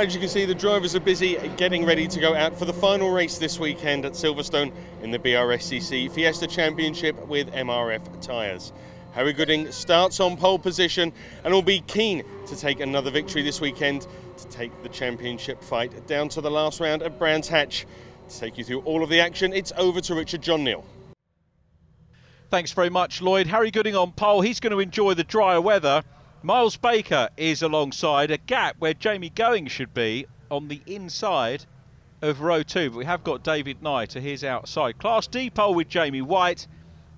As you can see, the drivers are busy getting ready to go out for the final race this weekend at Silverstone in the BRSCC Fiesta Championship with MRF Tyres. Harry Gooding starts on pole position and will be keen to take another victory this weekend to take the championship fight down to the last round at Brands Hatch. To take you through all of the action, it's over to Richard John Neal. Thanks very much, Lloyd. Harry Gooding on pole. He's going to enjoy the drier weather. Miles Baker is alongside, a gap where Jamie Going should be on the inside of row 2, but we have got David Nye to his outside. Class D pole with Jamie White,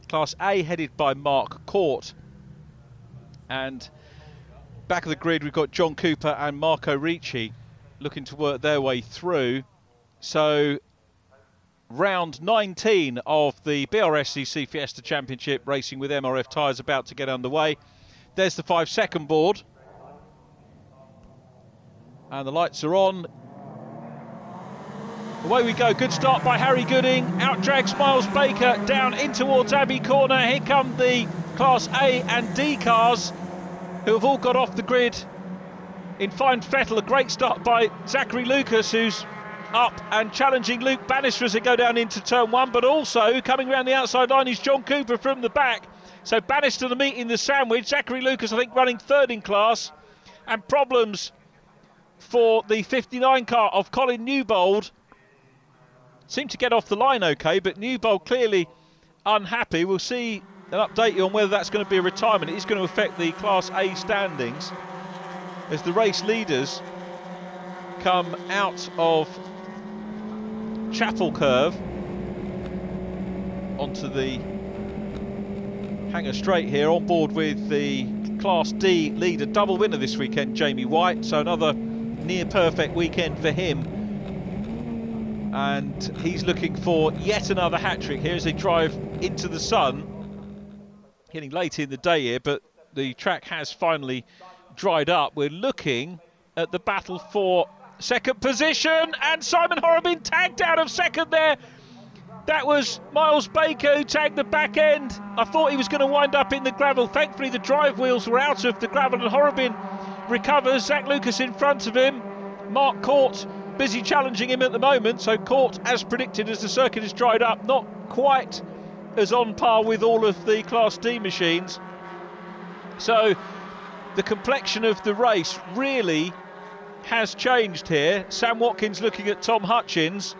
Class A headed by Mark Court, and back of the grid we've got John Cooper and Marco Ricci looking to work their way through. So round 19 of the BRSCC Fiesta Championship racing with MRF Tyres about to get underway. There's the 5-second board. And the lights are on. Away we go. Good start by Harry Gooding. Out drags Miles Baker down in towards Abbey Corner. Here come the Class A and D cars who have all got off the grid in fine fettle. A great start by Zachary Lucas, who's up and challenging Luke Bannister as they go down into turn 1. But also coming around the outside line is John Cooper from the back. So Bannister the meat in the sandwich. Zachary Lucas, I think, running third in class. And problems for the 59 car of Colin Newbold. Seemed to get off the line okay, but Newbold clearly unhappy. We'll see and update you on whether that's going to be a retirement. It is going to affect the Class A standings as the race leaders come out of Chapel Curve onto the Hanger straight here, on board with the Class D leader, double winner this weekend, Jamie White. So another near perfect weekend for him, and he's looking for yet another hat-trick here as they drive into the sun. Getting late in the day here, but the track has finally dried up. We're looking at the battle for second position, and Simon Horrobin tagged out of second there. That was Miles Baker who tagged the back end. I thought he was going to wind up in the gravel. Thankfully the drive wheels were out of the gravel and Horrobin recovers. Zach Lucas in front of him. Mark Court busy challenging him at the moment. So Court, as predicted, as the circuit has dried up, not quite as on par with all of the Class D machines. So the complexion of the race really has changed here. Sam Watkins looking at Tom Hutchins.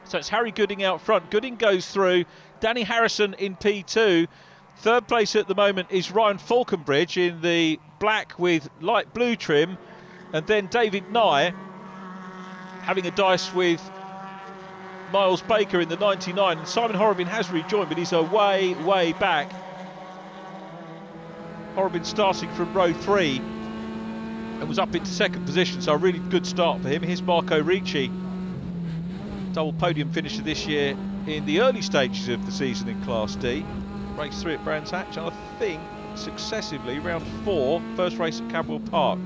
So it's Harry Gooding out front. Gooding goes through. Danny Harrison in P2. Third place at the moment is Ryan Falconbridge in the black with light blue trim. And then David Nye having a dice with Miles Baker in the 99. And Simon Horrobin has rejoined, but he's way, way back. Horrobin starting from row 3 and was up into second position. So a really good start for him. Here's Marco Ricci. Double podium finisher this year in the early stages of the season in Class D. Race 3 at Brands Hatch, and I think successively round 4, first race at Cadwell Park.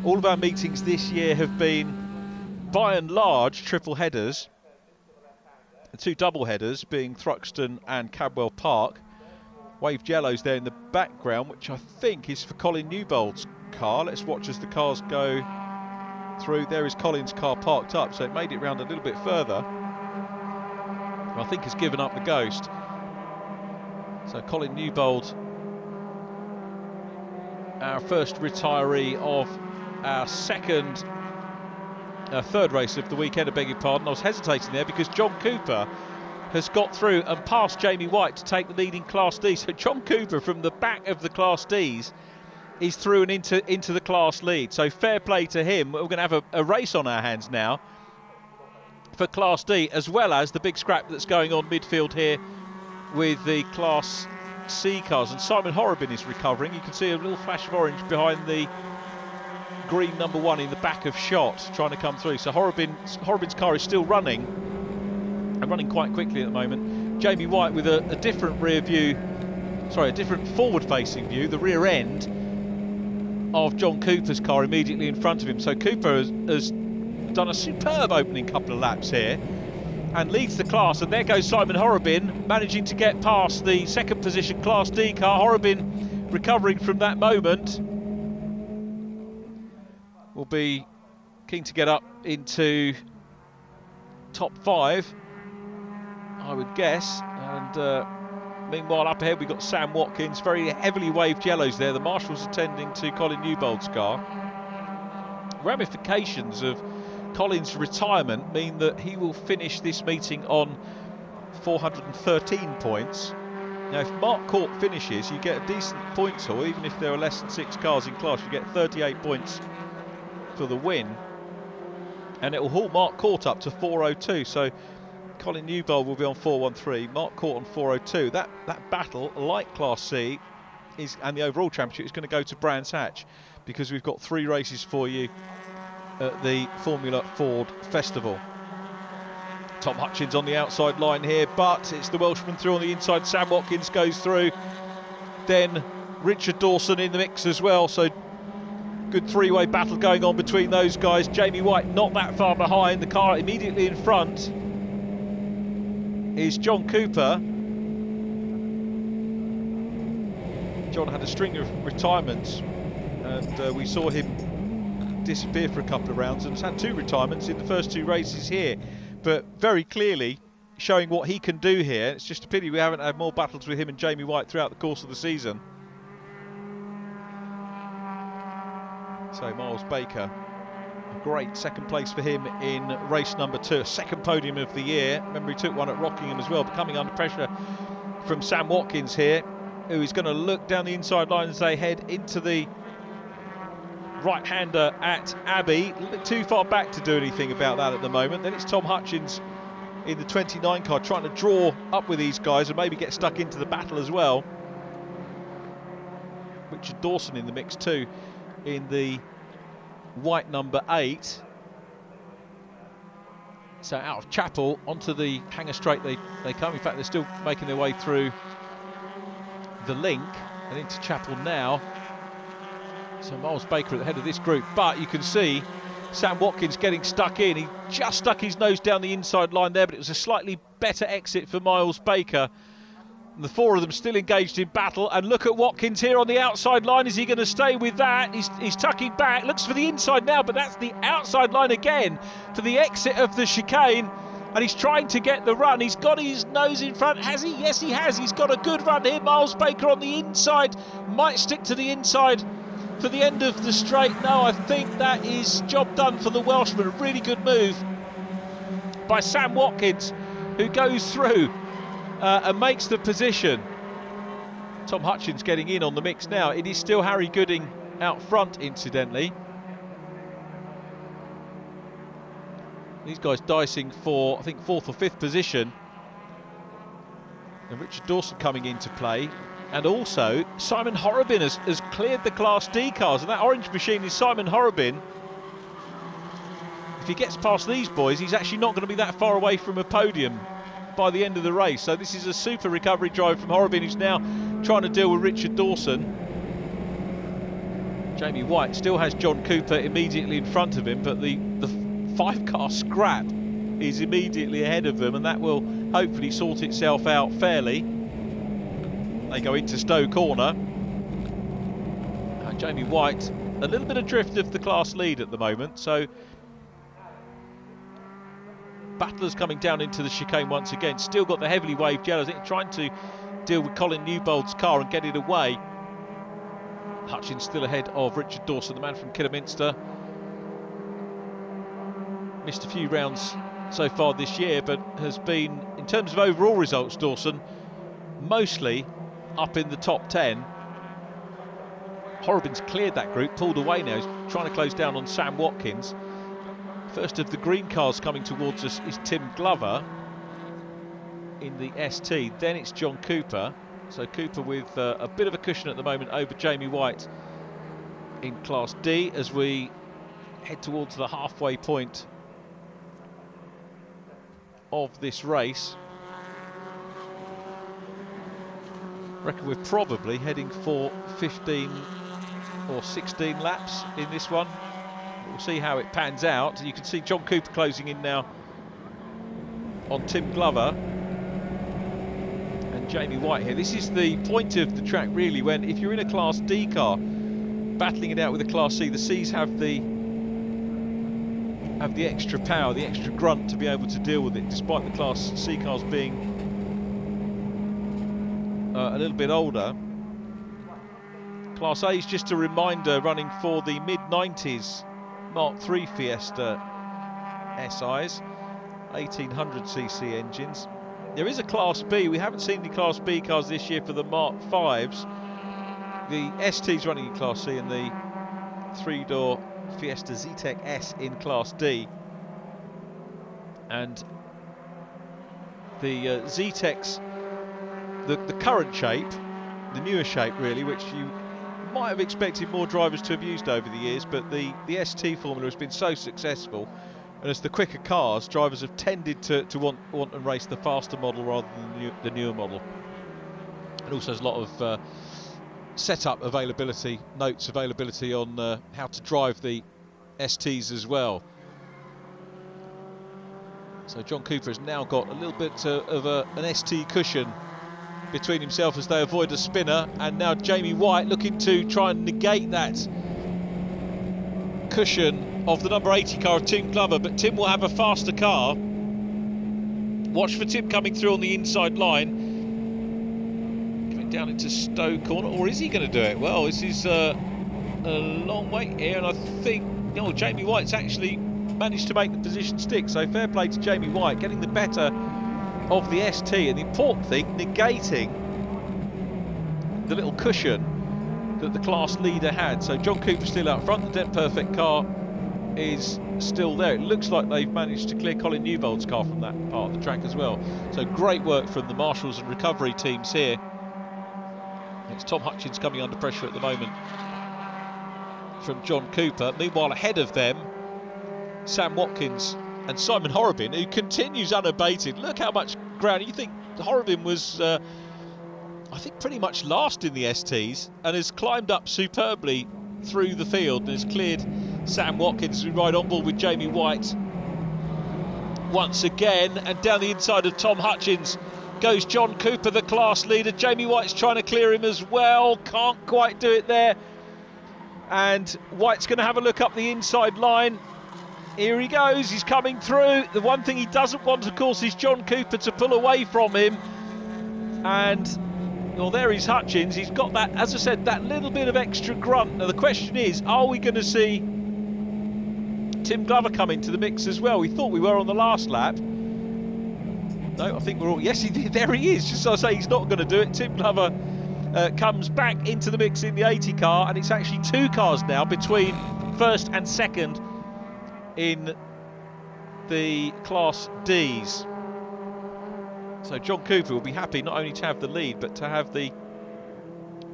All of our meetings this year have been, by and large, triple headers. The 2 double headers being Thruxton and Cadwell Park. Waved yellows there in the background, which I think is for Colin Newbold's car. Let's watch as the cars go through. There is Colin's car parked up, so it made it round a little bit further. I think has given up the ghost. So Colin Newbold, our first retiree of our third race of the weekend, I beg your pardon. I was hesitating there because John Cooper has got through and passed Jamie White to take the lead in Class D. So John Cooper from the back of the Class Ds is through and into the class lead. So fair play to him. We're going to have a race on our hands now for Class D, as well as the big scrap that's going on midfield here with the Class C cars. And Simon Horrobin is recovering. You can see a little flash of orange behind the green number 1 in the back of shot, trying to come through. So Horrobin's car is still running, and running quite quickly at the moment. Jamie White with a different rear view, sorry, a different forward-facing view, the rear end of John Cooper's car immediately in front of him. So Cooper has done a superb opening couple of laps here and leads the class, and there goes Simon Horrobin managing to get past the second position Class D car. Horrobin recovering from that moment will be keen to get up into top 5, I would guess. And meanwhile, up ahead we've got Sam Watkins, very heavily waved yellows there. The marshal's attending to Colin Newbold's car. Ramifications of Colin's retirement mean that he will finish this meeting on 413 points. Now, if Mark Court finishes, you get a decent points haul. Even if there are less than 6 cars in class, you get 38 points for the win. And it will haul Mark Court up to 402. So Colin Newbold will be on 413, Mark Court on 402. That battle, like Class C, and the overall championship, is going to go to Brands Hatch, because we've got 3 races for you at the Formula Ford Festival. Tom Hutchins on the outside line here, but it's the Welshman through on the inside. Sam Watkins goes through. Then Richard Dawson in the mix as well. So good 3-way battle going on between those guys. Jamie White not that far behind. The car immediately in front is John Cooper. John had a string of retirements, and we saw him disappear for a couple of rounds, and has had 2 retirements in the first 2 races here, but very clearly showing what he can do here. It's just a pity we haven't had more battles with him and Jamie White throughout the course of the season. So Miles Baker, a great second place for him in race number 2, a second podium of the year. Remember, he took one at Rockingham as well, but coming under pressure from Sam Watkins here, who is going to look down the inside line as they head into the right-hander at Abbey. A little bit too far back to do anything about that at the moment. Then it's Tom Hutchins in the 29 car trying to draw up with these guys and maybe get stuck into the battle as well. Richard Dawson in the mix too in the white number 8. So out of Chapel onto the hangar straight they come. In fact, they're still making their way through the link and into Chapel now. So Miles Baker at the head of this group, but you can see Sam Watkins getting stuck in. He just stuck his nose down the inside line there, but it was a slightly better exit for Miles Baker. And the 4 of them still engaged in battle, and look at Watkins here on the outside line. Is he going to stay with that? He's tucking back, looks for the inside now, but that's the outside line again for the exit of the chicane. And he's trying to get the run. He's got his nose in front. Has he? Yes, he has. He's got a good run here. Miles Baker on the inside. Might stick to the inside for the end of the straight. No, I think that is job done for the Welshman. A really good move by Sam Watkins, who goes through and makes the position. Tom Hutchins getting in on the mix now. It is still Harry Gooding out front, incidentally. These guys dicing for, I think, 4th or 5th position. And Richard Dawson coming into play. And also, Simon Horrobin has cleared the Class D cars. And that orange machine is Simon Horrobin. If he gets past these boys, he's actually not going to be that far away from a podium by the end of the race. So this is a super recovery drive from Horrobin, who's now trying to deal with Richard Dawson. Jamie White still has John Cooper immediately in front of him, but the 5-car scrap is immediately ahead of them, and that will hopefully sort itself out fairly. They go into Stowe Corner. And Jamie White, a little bit adrift of the class lead at the moment, so battlers coming down into the chicane once again. Still got the heavily waved yellows, trying to deal with Colin Newbold's car and get it away. Hutchins still ahead of Richard Dawson, the man from Kidderminster. Missed a few rounds so far this year, but has been, in terms of overall results, Dawson, mostly up in the top 10. Horrobin's cleared that group, pulled away now. He's trying to close down on Sam Watkins. First of the green cars coming towards us is Tim Glover in the ST. Then it's John Cooper. So Cooper with a bit of a cushion at the moment over Jamie White in Class D as we head towards the halfway point of this race. I reckon we're probably heading for 15 or 16 laps in this one. We'll see how it pans out. You can see John Cooper closing in now on Tim Glover and Jamie White here. This is the point of the track really, when if you're in a Class D car battling it out with a Class C, the Cs have the have the extra power, the extra grunt to be able to deal with it, despite the Class C cars being a little bit older. Class A is just a reminder, running for the mid-90s Mark III Fiesta SIs, 1800cc engines. There is a Class B. We haven't seen any Class B cars this year for the Mark Vs. The ST's running in Class C and the three-door Fiesta Zetec S in Class D. And the Zetec's, the current shape, the newer shape really, which you might have expected more drivers to have used over the years, but the ST formula has been so successful, and as the quicker cars, drivers have tended to want and race the faster model rather than the newer model. And also there's a lot of setup availability, notes availability on how to drive the STs as well. So John Cooper has now got a little bit of an ST cushion between himself as they avoid a spinner, and now Jamie White looking to try and negate that cushion of the number 80 car of Tim Glover, but Tim will have a faster car. Watch for Tim coming through on the inside line, down into Stowe corner, or is he going to do it? Well, this is a long way here, and I think Jamie White's actually managed to make the position stick, so fair play to Jamie White, getting the better of the ST, and the important thing, negating the little cushion that the class leader had. So John Cooper still out front, the Dent Perfect car is still there. It looks like they've managed to clear Colin Newbold's car from that part of the track as well. So great work from the marshals and recovery teams here. It's Tom Hutchins coming under pressure at the moment from John Cooper. Meanwhile, ahead of them, Sam Watkins and Simon Horrobin, who continues unabated. Look how much ground. You think Horrobin was, I think, pretty much last in the STs, and has climbed up superbly through the field and has cleared Sam Watkins, who ride on board with Jamie White once again. And down the inside of Tom Hutchins goes John Cooper, the class leader. Jamie White's trying to clear him as well, can't quite do it there. And White's going to have a look up the inside line. Here he goes, he's coming through. The one thing he doesn't want, of course, is John Cooper to pull away from him. And, well, there is Hutchins. He's got that, as I said, that little bit of extra grunt. Now, the question is, are we going to see Tim Glover come into the mix as well? We thought we were on the last lap. No, I think we're all... Yes, there he is. Just so I say, he's not going to do it. Tim Glover comes back into the mix in the 80 car, and it's actually two cars now between first and second in the Class Ds. So John Cooper will be happy not only to have the lead, but to have the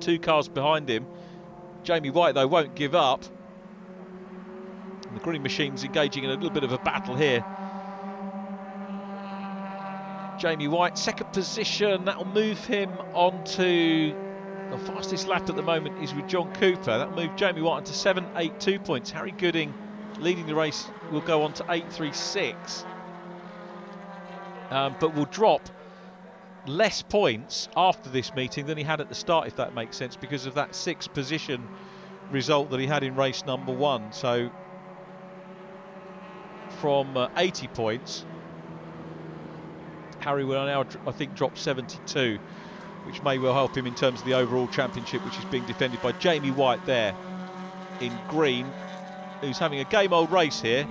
two cars behind him. Jamie White, though, won't give up. And the Green Machine's engaging in a little bit of a battle here. Jamie White, second position, that'll move him on to... The fastest lap at the moment is with John Cooper. That'll move Jamie White on to 7.82 points. Harry Gooding, leading the race, will go on to 8.36. But will drop less points after this meeting than he had at the start, if that makes sense, because of that sixth position result that he had in race number one. So from 80 points, Harry will now, I think, drop 72, which may well help him in terms of the overall championship, which is being defended by Jamie White there in green, who's having a game-old race here,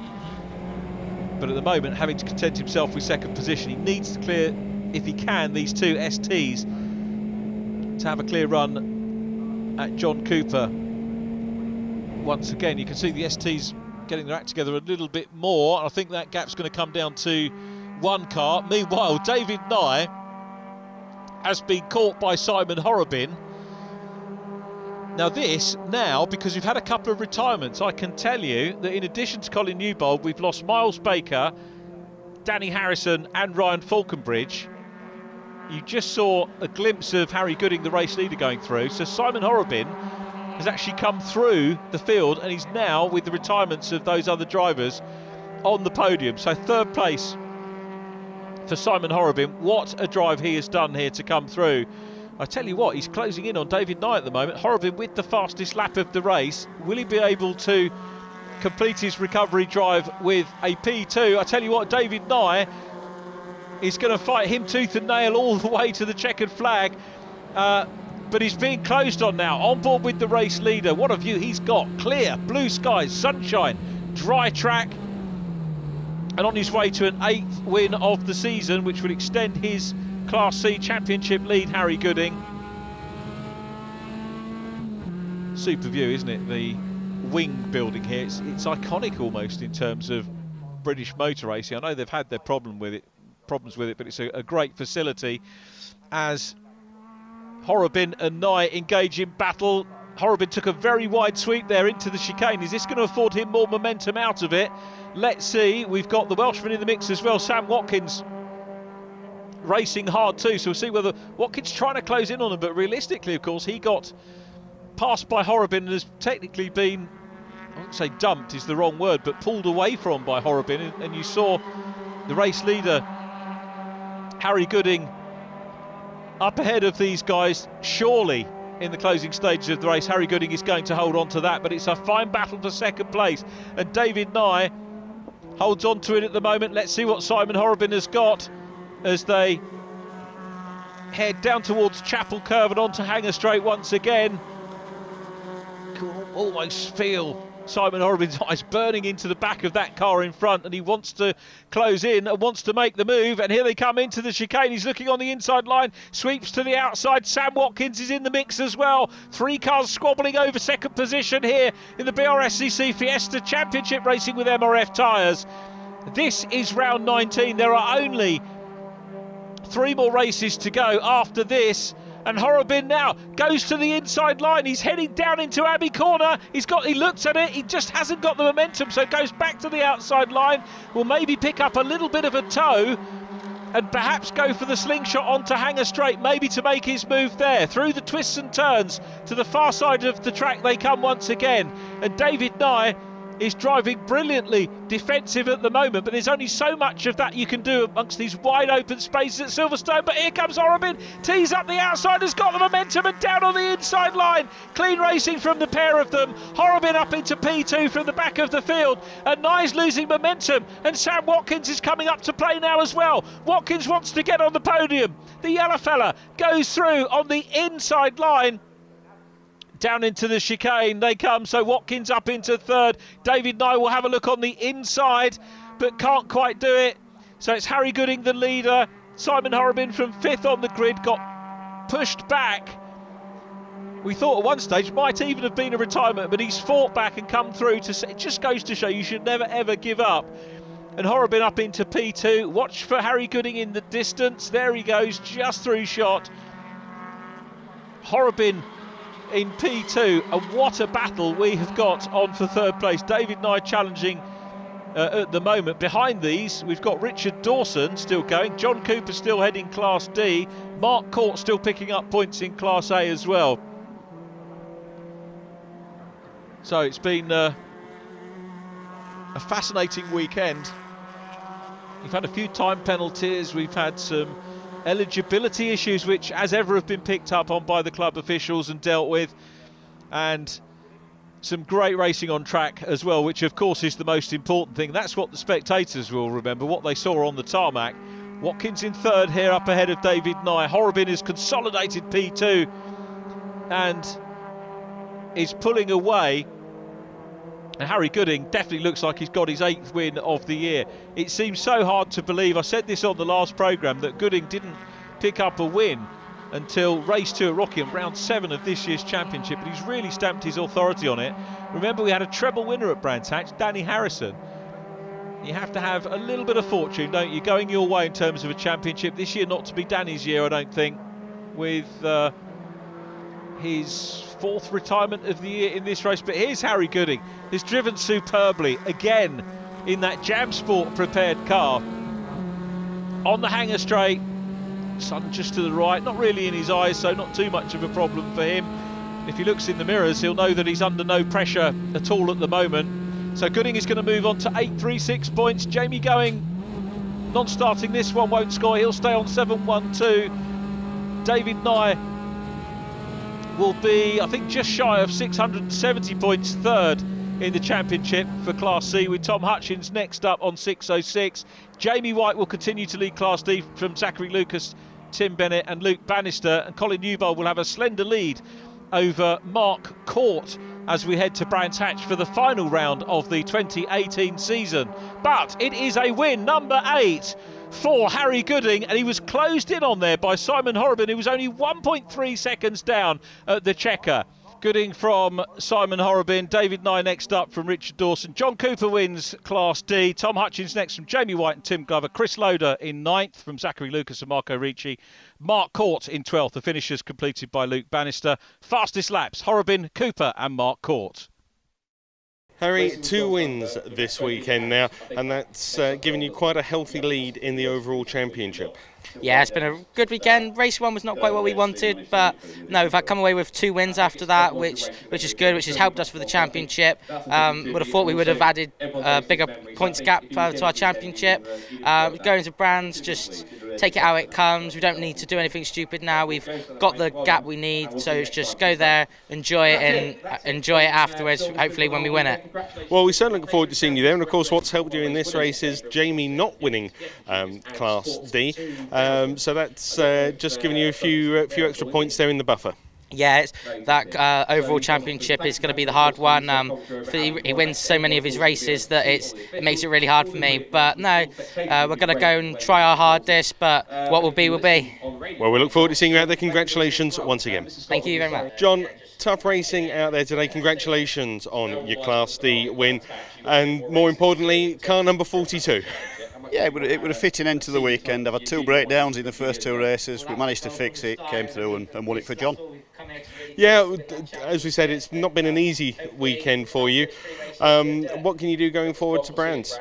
but at the moment having to content himself with second position. He needs to clear, if he can, these two STs to have a clear run at John Cooper. Once again, you can see the STs getting their act together a little bit more. I think that gap's going to come down to one car. Meanwhile, David Nye has been caught by Simon Horrobin. Now, because we've had a couple of retirements, I can tell you that in addition to Colin Newbold, we've lost Miles Baker, Danny Harrison and Ryan Falconbridge. You just saw a glimpse of Harry Gooding, the race leader, going through. So Simon Horrobin has actually come through the field, and he's now, with the retirements of those other drivers, on the podium. So third place for Simon Horrobin. What a drive he has done here to come through. I tell you what, he's closing in on David Nye at the moment. Horrobin with the fastest lap of the race. Will he be able to complete his recovery drive with a P2. I tell you what, David Nye is going to fight him tooth and nail all the way to the checkered flag, but he's being closed on now, on board with the race leader. What a view he's got. Clear, blue skies, sunshine, dry track, and on his way to an 8th win of the season, which will extend his Class C Championship lead, Harry Gooding. Super view, isn't it? The wing building here, it's iconic almost in terms of British motor racing. I know they've had their problems with it, but it's a great facility. As Horrobin and Nye engage in battle, Horrobin took a very wide sweep there into the chicane. Is this going to afford him more momentum out of it? Let's see. We've got the Welshman in the mix as well, Sam Watkins, racing hard too, so we'll see whether Watkins trying to close in on him, but realistically, of course, he got passed by Horrobin and has technically been, I wouldn't say dumped is the wrong word, but pulled away from by Horrobin, and you saw the race leader Harry Gooding up ahead of these guys. Surely in the closing stages of the race, Harry Gooding is going to hold on to that, but it's a fine battle for second place, and David Nye holds on to it at the moment. Let's see what Simon Horrobin has got as they head down towards Chapel Curve and onto Hanger Straight once again. Can almost feel Simon Horrobin's eyes burning into the back of that car in front, and he wants to close in and wants to make the move, and here they come into the chicane. He's looking on the inside line, sweeps to the outside. Sam Watkins is in the mix as well. 3 cars squabbling over second position here in the BRSCC Fiesta Championship, racing with MRF Tyres. This is round 19. There are only 3 more races to go after this, and Horrobin now goes to the inside line. He's heading down into Abbey Corner. He looks at it, he just hasn't got the momentum, so goes back to the outside line. Will maybe pick up a little bit of a toe and perhaps go for the slingshot onto Hanger Straight, maybe to make his move there. Through the twists and turns to the far side of the track they come once again, and David Nye is driving brilliantly defensive at the moment, but there's only so much of that you can do amongst these wide open spaces at Silverstone. But here comes Horrobin, tees up the outside, has got the momentum and down on the inside line. Clean racing from the pair of them. Horrobin up into P2 from the back of the field, and Nye's losing momentum, and Sam Watkins is coming up to play now as well. Watkins wants to get on the podium. The yellow fella goes through on the inside line. Down into the chicane they come, so Watkins up into 3rd. David Nye will have a look on the inside, but can't quite do it. So it's Harry Gooding, the leader. Simon Horrobin from 5th on the grid, got pushed back. We thought at one stage might even have been a retirement, but he's fought back and come through. It just goes to show you should never ever give up. And Horrobin up into P2. Watch for Harry Gooding in the distance. There he goes, just through shot. Horrobin in P2, and what a battle we have got on for 3rd place. David Nye challenging at the moment. Behind these we've got Richard Dawson still going, John Cooper still heading Class D, Mark Court still picking up points in Class A as well. So it's been a fascinating weekend. We've had a few time penalties, we've had some eligibility issues which as ever have been picked up on by the club officials and dealt with, and some great racing on track as well, which of course is the most important thing. That's what the spectators will remember, what they saw on the tarmac. Watkins in 3rd here, up ahead of David Nye. Horrobin has consolidated P2 and is pulling away, and Harry Gooding definitely looks like he's got his 8th win of the year. It seems so hard to believe, I said this on the last programme, that Gooding didn't pick up a win until race 2 at Rockingham, round 7 of this year's championship, but he's really stamped his authority on it. Remember, we had a treble winner at Brands Hatch, Danny Harrison. You have to have a little bit of fortune, don't you, going your way in terms of a championship. This year not to be Danny's year, I don't think, with his 4th retirement of the year in this race. But here's Harry Gooding, who's driven superbly again in that Jam Sport prepared car on the Hanger Straight. Sun just to the right, not really in his eyes, so not too much of a problem for him. If he looks in the mirrors, he'll know that he's under no pressure at all at the moment. So Gooding is going to move on to 836 points. Jamie Going, non-starting this one, won't score. He'll stay on 712. David Nye will be, I think, just shy of 670 points 3rd in the championship for Class C, with Tom Hutchins next up on 6.06. Jamie White will continue to lead Class D from Zachary Lucas, Tim Bennett and Luke Bannister, and Colin Newbold will have a slender lead over Mark Court as we head to Brands Hatch for the final round of the 2018 season. But it is a win, number 8 for Harry Gooding, and he was closed in on there by Simon Horrobin, who was only 1.3 seconds down at the checker. Gooding from Simon Horrobin, David Nye next up from Richard Dawson. John Cooper wins Class D. Tom Hutchins next from Jamie White and Tim Glover. Chris Loader in 9th from Zachary Lucas and Marco Ricci. Mark Court in 12th. The finishers completed by Luke Bannister. Fastest laps, Horrobin, Cooper and Mark Court. Harry, 2 wins this weekend now, and that's given you quite a healthy lead in the overall championship. Yeah, it's been a good weekend. Race 1 was not quite what we wanted, but no, we've come away with 2 wins after that, which is good, which has helped us for the championship. Would have thought we would have added a bigger points gap to our championship. Going to Brands, just take it how it comes. We don't need to do anything stupid now. We've got the gap we need, so it's just go there, enjoy it, and enjoy it afterwards, hopefully when we win it. Well, we certainly look forward to seeing you there, and of course what's helped you in this race is Jamie not winning Class D. So that's just giving you a few extra points there in the buffer. Yeah, that overall championship is going to be the hard one. He wins so many of his races that it makes it really hard for me. But no, we're going to go and try our hardest, but what will be will be. Well, we look forward to seeing you out there. Congratulations once again. Thank you very much. John, tough racing out there today. Congratulations on your Class D win, and more importantly, car number 42. Yeah, it would have fit in to the weekend. I've had 2 breakdowns in the first 2 races. We managed to fix it, came through and won it for John. Yeah, as we said, it's not been an easy weekend for you. What can you do going forward to Brands?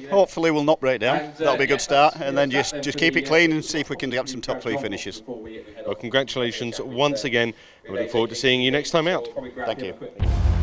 Hopefully we'll not break down. That'll be a good start, and then just keep it clean and see if we can get some top 3 finishes. Well, congratulations once again. We look forward to seeing you next time out. Thank you.